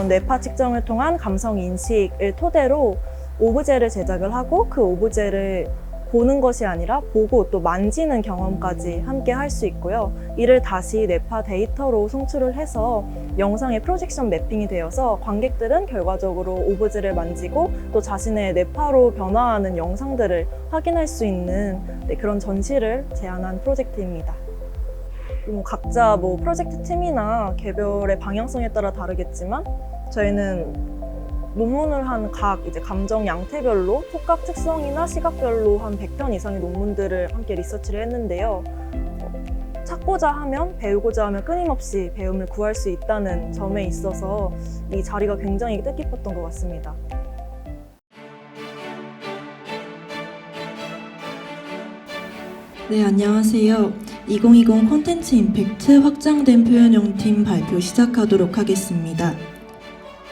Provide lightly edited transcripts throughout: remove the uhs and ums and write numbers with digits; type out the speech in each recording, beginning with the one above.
어떤 뇌파 측정을 통한 감성 인식을 토대로 오브제를 제작을 하고 그 오브제를 보는 것이 아니라 보고 또 만지는 경험까지 함께 할 수 있고요. 이를 다시 뇌파 데이터로 송출을 해서 영상의 프로젝션 매핑이 되어서 관객들은 결과적으로 오브제를 만지고 또 자신의 뇌파로 변화하는 영상들을 확인할 수 있는 그런 전시를 제안한 프로젝트입니다. 각자 프로젝트 팀이나 개별의 방향성에 따라 다르겠지만 저희는 논문을 한 각 감정 양태별로 촉각 특성이나 시각별로 한 100편 이상의 논문들을 함께 리서치를 했는데요. 찾고자 하면 배우고자 하면 끊임없이 배움을 구할 수 있다는 점에 있어서 이 자리가 굉장히 뜻깊었던 것 같습니다. 네, 안녕하세요. 2020 콘텐츠 임팩트 확장된 표현형 팀 발표 시작하도록 하겠습니다.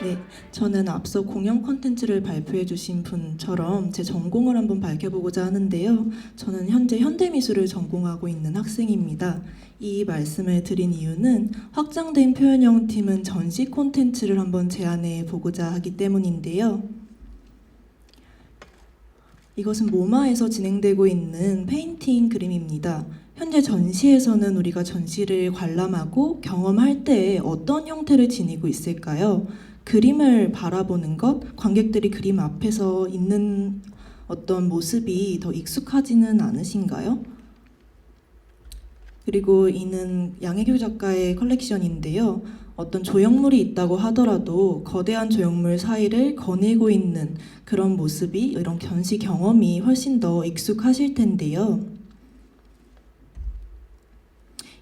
네, 저는 앞서 공연 콘텐츠를 발표해 주신 분처럼 제 전공을 한번 밝혀보고자 하는데요. 저는 현재 현대미술을 전공하고 있는 학생입니다. 이 말씀을 드린 이유는 확장된 표현형 팀은 전시 콘텐츠를 한번 제안해 보고자 하기 때문인데요. 이것은 모마에서 진행되고 있는 페인팅 그림입니다. 현재 전시에서는 우리가 전시를 관람하고 경험할 때에 어떤 형태를 지니고 있을까요? 그림을 바라보는 것, 관객들이 그림 앞에서 있는 어떤 모습이 더 익숙하지는 않으신가요? 그리고 이는 양혜교 작가의 컬렉션인데요. 어떤 조형물이 있다고 하더라도 거대한 조형물 사이를 거닐고 있는 그런 모습이, 이런 전시 경험이 훨씬 더 익숙하실 텐데요.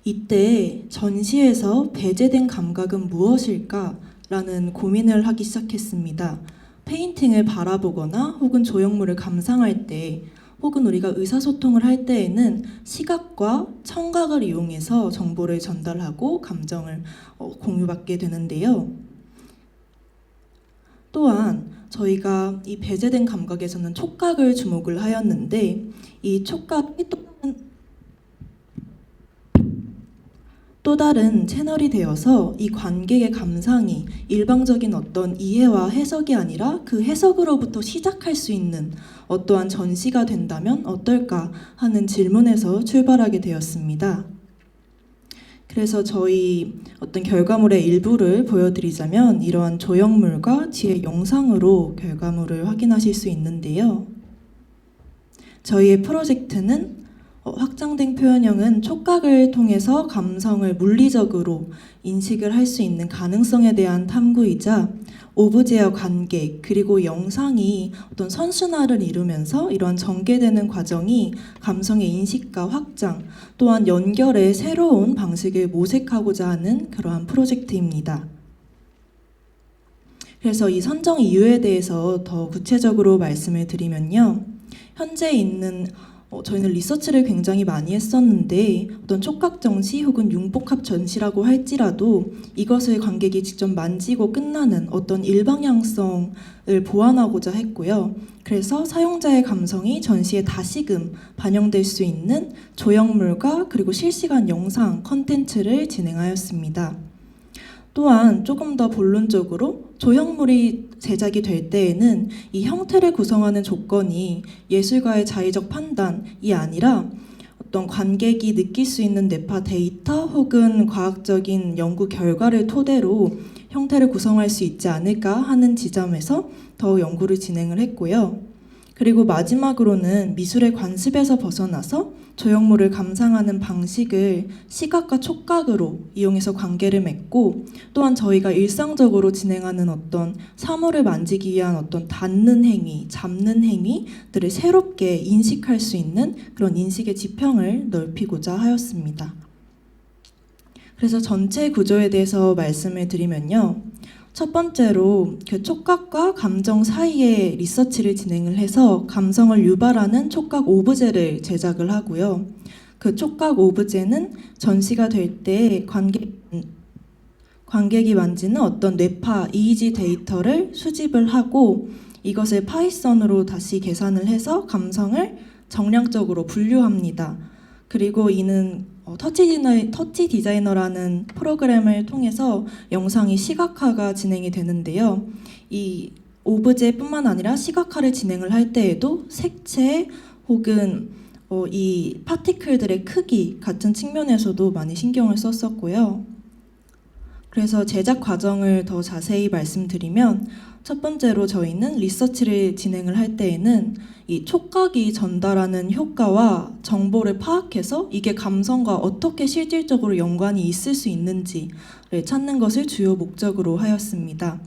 이때 전시에서 배제된 감각은 무엇일까? 라는 고민을 하기 시작했습니다. 페인팅을 바라보거나 혹은 조형물을 감상할 때 혹은 우리가 의사소통을 할 때에는 시각과 청각을 이용해서 정보를 전달하고 감정을 공유받게 되는데요. 또한 저희가 이 배제된 감각에서는 촉각을 주목을 하였는데 이 촉각이 또 다른 채널이 되어서 이 관객의 감상이 일방적인 어떤 이해와 해석이 아니라 그 해석으로부터 시작할 수 있는 어떠한 전시가 된다면 어떨까 하는 질문에서 출발하게 되었습니다. 그래서 저희 어떤 결과물의 일부를 보여드리자면 이러한 조형물과 뒤에 영상으로 결과물을 확인하실 수 있는데요. 저희의 프로젝트는 확장된 표현형은 촉각을 통해서 감성을 물리적으로 인식을 할 수 있는 가능성에 대한 탐구이자 오브제와 관객 그리고 영상이 어떤 선순환을 이루면서 이러한 전개되는 과정이 감성의 인식과 확장 또한 연결의 새로운 방식을 모색하고자 하는 그러한 프로젝트입니다. 그래서 이 선정 이유에 대해서 더 구체적으로 말씀을 드리면요. 현재 있는 저희는 리서치를 굉장히 많이 했었는데 어떤 촉각 전시 혹은 융복합 전시라고 할지라도 이것을 관객이 직접 만지고 끝나는 어떤 일방향성을 보완하고자 했고요. 그래서 사용자의 감성이 전시에 다시금 반영될 수 있는 조형물과 그리고 실시간 영상 컨텐츠를 진행하였습니다. 또한 조금 더 본론적으로 조형물이 제작이 될 때에는 이 형태를 구성하는 조건이 예술가의 자의적 판단이 아니라 어떤 관객이 느낄 수 있는 뇌파 데이터 혹은 과학적인 연구 결과를 토대로 형태를 구성할 수 있지 않을까 하는 지점에서 더 연구를 진행을 했고요. 그리고 마지막으로는 미술의 관습에서 벗어나서 조형물을 감상하는 방식을 시각과 촉각으로 이용해서 관계를 맺고 또한 저희가 일상적으로 진행하는 어떤 사물을 만지기 위한 어떤 닿는 행위, 잡는 행위들을 새롭게 인식할 수 있는 그런 인식의 지평을 넓히고자 하였습니다. 그래서 전체 구조에 대해서 말씀을 드리면요. 첫 번째로 그 촉각과 감정 사이에 리서치를 진행을 해서 감성을 유발하는 촉각 오브제를 제작을 하고요. 그 촉각 오브제는 전시가 될 때 관객이 만지는 어떤 뇌파 EEG 데이터를 수집을 하고 이것을 파이썬으로 다시 계산을 해서 감성을 정량적으로 분류합니다. 그리고 이는 터치 디자이너라는 프로그램을 통해서 영상이 시각화가 진행이 되는데요. 이 오브제뿐만 아니라 시각화를 진행을 할 때에도 색채 혹은 이 파티클들의 크기 같은 측면에서도 많이 신경을 썼었고요. 그래서 제작 과정을 더 자세히 말씀드리면 첫 번째로 저희는 리서치를 진행을 할 때에는 이 촉각이 전달하는 효과와 정보를 파악해서 이게 감성과 어떻게 실질적으로 연관이 있을 수 있는지를 찾는 것을 주요 목적으로 하였습니다.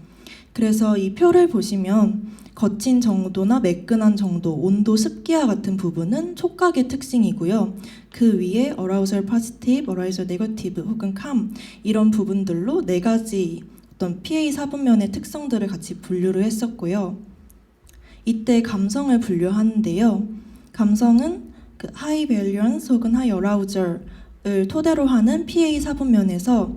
그래서 이 표를 보시면 거친 정도나 매끈한 정도, 온도, 습기와 같은 부분은 촉각의 특징이고요. 그 위에 arousal positive, arousal negative 혹은 calm 이런 부분들로 네 가지 어떤 PA 사분면의 특성들을 같이 분류를 했었고요. 이때 감성을 분류하는데요. 감성은 그 high valence 혹은 high arousal을 토대로 하는 PA 사분면에서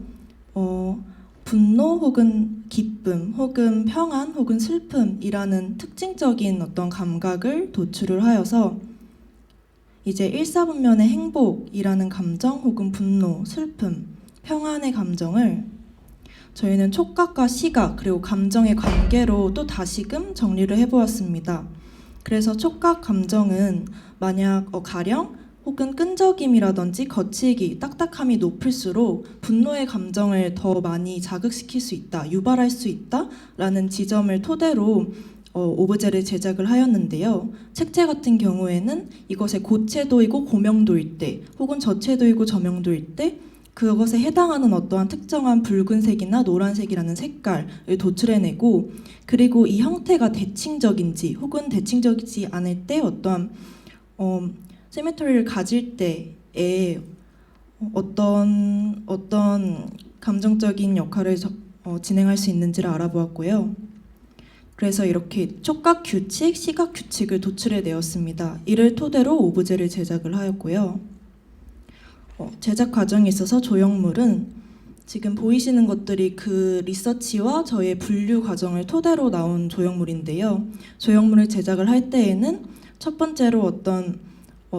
분노 혹은 기쁨 혹은 평안 혹은 슬픔이라는 특징적인 어떤 감각을 도출을 하여서 이제 1사분면의 행복이라는 감정 혹은 분노, 슬픔, 평안의 감정을 저희는 촉각과 시각 그리고 감정의 관계로 또 다시금 정리를 해보았습니다. 그래서 촉각 감정은 만약 가령 혹은 끈적임이라든지 거칠기, 딱딱함이 높을수록 분노의 감정을 더 많이 자극시킬 수 있다, 유발할 수 있다라는 지점을 토대로 오브제를 제작을 하였는데요. 책제 같은 경우에는 이것의 고채도이고 고명도일 때 혹은 저채도이고 저명도일 때 그것에 해당하는 어떠한 특정한 붉은색이나 노란색이라는 색깔을 도출해내고 그리고 이 형태가 대칭적인지 혹은 대칭적이지 않을 때 어떠한 시메트리를 가질 때에 어떤 감정적인 역할을 진행할 수 있는지를 알아보았고요. 그래서 이렇게 촉각 규칙, 시각 규칙을 도출해내었습니다. 이를 토대로 오브제를 제작을 하였고요. 제작 과정에 있어서 조형물은 지금 보이시는 것들이 그 리서치와 저의 분류 과정을 토대로 나온 조형물인데요. 조형물을 제작을 할 때에는 첫 번째로 어떤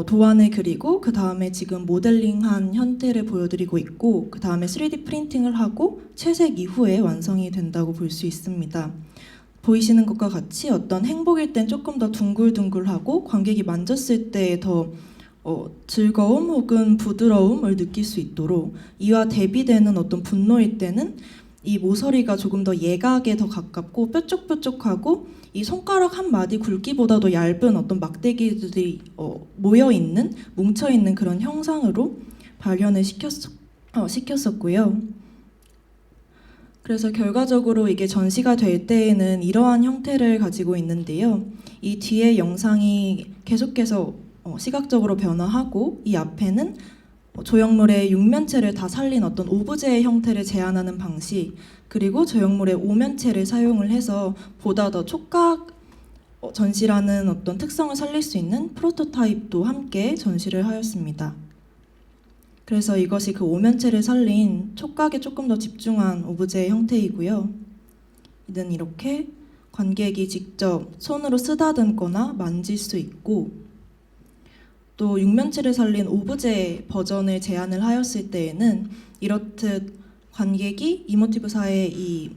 도안을 그리고 그 다음에 지금 모델링한 형태를 보여드리고 있고 그 다음에 3D 프린팅을 하고 채색 이후에 완성이 된다고 볼 수 있습니다. 보이시는 것과 같이 어떤 행복일 땐 조금 더 둥글둥글하고 관객이 만졌을 때 더 즐거움 혹은 부드러움을 느낄 수 있도록 이와 대비되는 어떤 분노일 때는 이 모서리가 조금 더 예각에 더 가깝고 뾰족뾰족하고 이 손가락 한 마디 굵기보다도 얇은 어떤 막대기들이 모여있는 뭉쳐있는 그런 형상으로 발현을 시켰었고요. 그래서 결과적으로 이게 전시가 될 때에는 이러한 형태를 가지고 있는데요. 이 뒤에 영상이 계속해서 시각적으로 변화하고 이 앞에는 조형물의 육면체를 다 살린 어떤 오브제의 형태를 제안하는 방식 그리고 조형물의 오면체를 사용을 해서 보다 더 촉각 전시라는 어떤 특성을 살릴 수 있는 프로토타입도 함께 전시를 하였습니다. 그래서 이것이 그 오면체를 살린 촉각에 조금 더 집중한 오브제의 형태이고요. 이는 이렇게 관객이 직접 손으로 쓰다듬거나 만질 수 있고 또 육면체를 살린 오브제 버전을 제안을 하였을 때에는 이렇듯 관객이 이모티브사의 이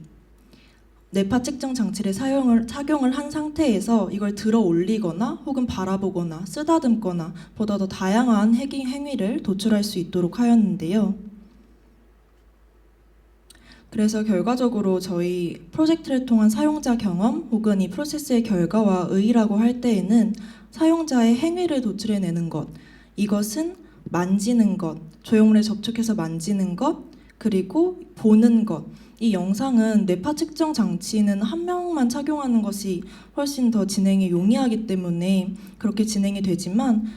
뇌파 측정 장치를 착용을 한 상태에서 이걸 들어 올리거나 혹은 바라보거나 쓰다듬거나 보다 더 다양한 행위를 도출할 수 있도록 하였는데요. 그래서 결과적으로 저희 프로젝트를 통한 사용자 경험 혹은 이 프로세스의 결과와 의의라고 할 때에는 사용자의 행위를 도출해내는 것, 이것은 만지는 것, 조형물에 접촉해서 만지는 것, 그리고 보는 것. 이 영상은 뇌파 측정 장치는 한 명만 착용하는 것이 훨씬 더 진행이 용이하기 때문에 그렇게 진행이 되지만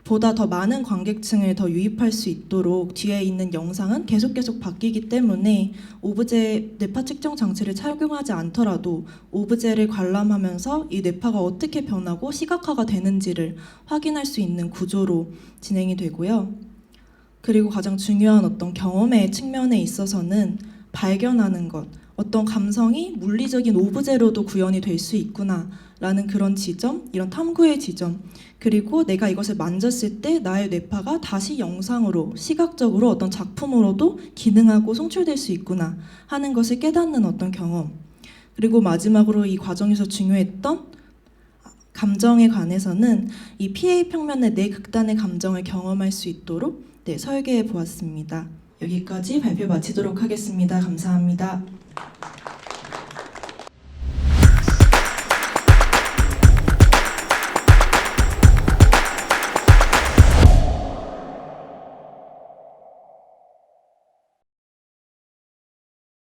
보다 더 많은 관객층을 더 유입할 수 있도록 뒤에 있는 영상은 계속 바뀌기 때문에 오브제 뇌파 측정 장치를 착용하지 않더라도 오브제를 관람하면서 이 뇌파가 어떻게 변하고 시각화가 되는지를 확인할 수 있는 구조로 진행이 되고요. 그리고 가장 중요한 어떤 경험의 측면에 있어서는 발견하는 것, 어떤 감성이 물리적인 오브제로도 구현이 될 수 있구나라는 그런 지점, 이런 탐구의 지점, 그리고 내가 이것을 만졌을 때 나의 뇌파가 다시 영상으로, 시각적으로 어떤 작품으로도 기능하고 송출될 수 있구나 하는 것을 깨닫는 어떤 경험, 그리고 마지막으로 이 과정에서 중요했던 감정에 관해서는 이 PA 평면의 네 극단의 감정을 경험할 수 있도록 설계해 보았습니다. 여기까지 발표 마치도록 하겠습니다. 감사합니다.